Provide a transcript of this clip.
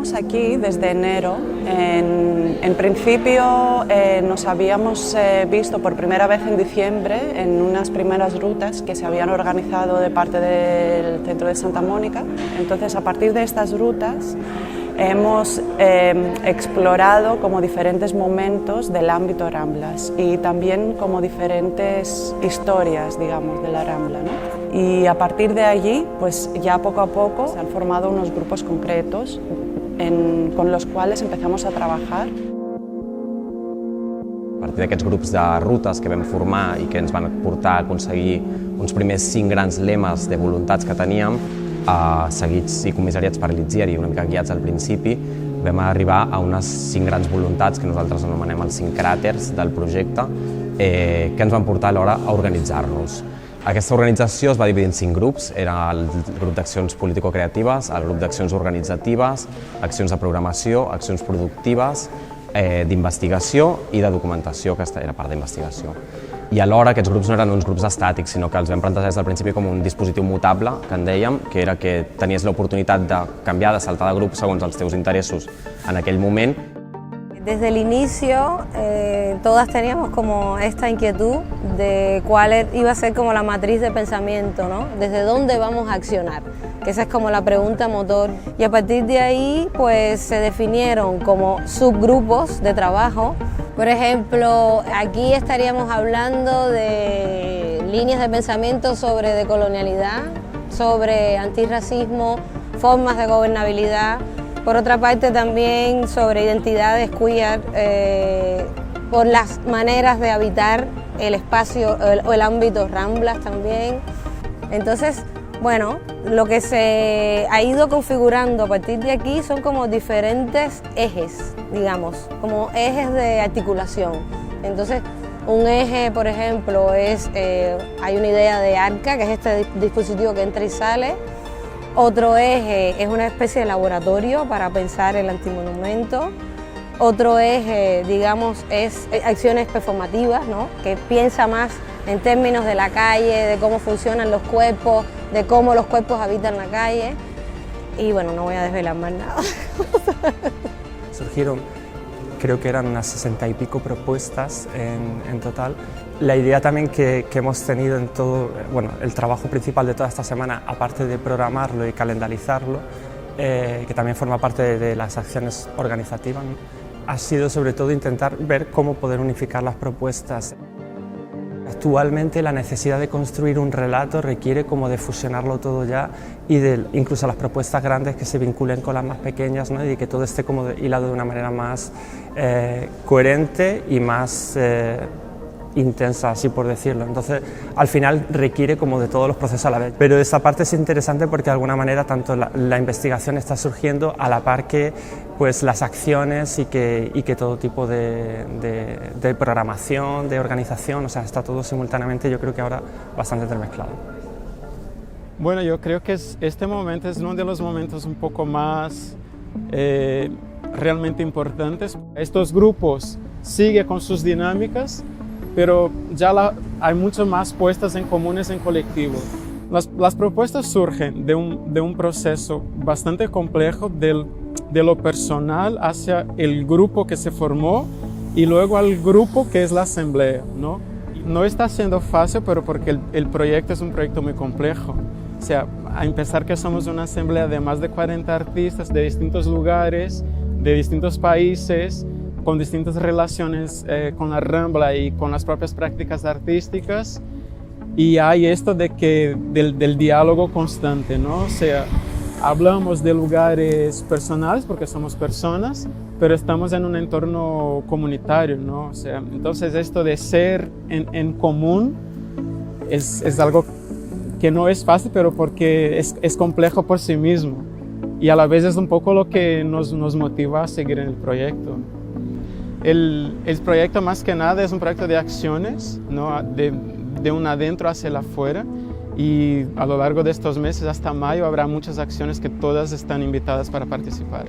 Estamos aquí desde enero. En principio nos habíamos visto por primera vez en diciembre en unas primeras rutas que se habían organizado de parte del Centro de Santa Mónica. Entonces, a partir de estas rutas hemos explorado como diferentes momentos del ámbito Ramblas y también como diferentes historias, digamos, de la Rambla, ¿no? Y a partir de allí, pues ya poco a poco se han formado unos grupos concretos con los quals empezamos a treballar. A partir d'aquests grups de rutes que vam formar i que ens van portar a aconseguir uns primers 5 grans lemes de voluntats que teníem, seguits i comissariats per l'Itziar i una mica guiats al principi, vam arribar a unes 5 grans voluntats que nosaltres anomenem els 5 cràters del projecte, que ens van portar alhora a organitzar-nos. Aquesta organització es va dividir en 5 grups, era el grup d'accions político-creatives, el grup d'accions organitzatives, accions de programació, accions productives, d'investigació i de documentació, que era part d'investigació. I alhora aquests grups no eren uns grups estàtics, sinó que els vam plantejar des del principi com un dispositiu mutable, que en dèiem, que era que tenies l'oportunitat de canviar, de saltar de grup segons els teus interessos en aquell moment. Desde el inicio todas teníamos como esta inquietud de cuál iba a ser como la matriz de pensamiento, ¿no? Desde dónde vamos a accionar, que esa es como la pregunta motor. Y a partir de ahí pues se definieron como subgrupos de trabajo. Por ejemplo, aquí estaríamos hablando de líneas de pensamiento sobre decolonialidad, sobre antirracismo, formas de gobernabilidad. Por otra parte también sobre identidades queer, por las maneras de habitar el espacio o el ámbito Ramblas también. Entonces, bueno, lo que se ha ido configurando a partir de aquí son como diferentes ejes, digamos, como ejes de articulación. Entonces, un eje, por ejemplo, hay una idea de ARCA, que es este dispositivo que entra y sale. Otro eje es una especie de laboratorio para pensar el antimonumento. Otro eje, digamos, es acciones performativas, ¿no? Que piensa más en términos de la calle, de cómo funcionan los cuerpos, de cómo los cuerpos habitan la calle. Y bueno, no voy a desvelar más nada. Surgieron, creo que eran unas 60 y pico propuestas en total. La idea también que hemos tenido en todo, bueno, el trabajo principal de toda esta semana, aparte de programarlo y calendarizarlo, que también forma parte de las acciones organizativas, ¿no? Ha sido sobre todo intentar ver cómo poder unificar las propuestas. Actualmente la necesidad de construir un relato requiere como de fusionarlo todo ya y incluso las propuestas grandes que se vinculen con las más pequeñas, ¿no? Y que todo esté como hilado de una manera más coherente y más intensa, así por decirlo. Entonces, al final requiere como de todos los procesos a la vez. Pero esta parte es interesante porque de alguna manera tanto la investigación está surgiendo a la par que pues, las acciones y que todo tipo de programación, de organización, o sea, está todo simultáneamente, yo creo que ahora bastante entremezclado. Bueno, yo creo que este momento es uno de los momentos un poco más realmente importantes. Estos grupos siguen con sus dinámicas, pero ya hay mucho más puestas en comunes en colectivo. Las propuestas surgen de un proceso bastante complejo de lo personal hacia el grupo que se formó y luego al grupo que es la asamblea, ¿no? No está siendo fácil, pero porque el proyecto es un proyecto muy complejo. O sea, a empezar que somos una asamblea de más de 40 artistas de distintos lugares, de distintos países, con distintas relaciones con la Rambla y con las propias prácticas artísticas, y hay esto del diálogo constante, ¿no? O sea, hablamos de lugares personales porque somos personas, pero estamos en un entorno comunitario, ¿no? O sea, entonces esto de ser en común es algo que no es fácil, pero porque es complejo por sí mismo, y a la vez es un poco lo que nos motiva a seguir en el proyecto. El proyecto más que nada es un proyecto de acciones, ¿no? De un adentro hacia el afuera, y a lo largo de estos meses hasta mayo habrá muchas acciones que todas están invitadas para participar.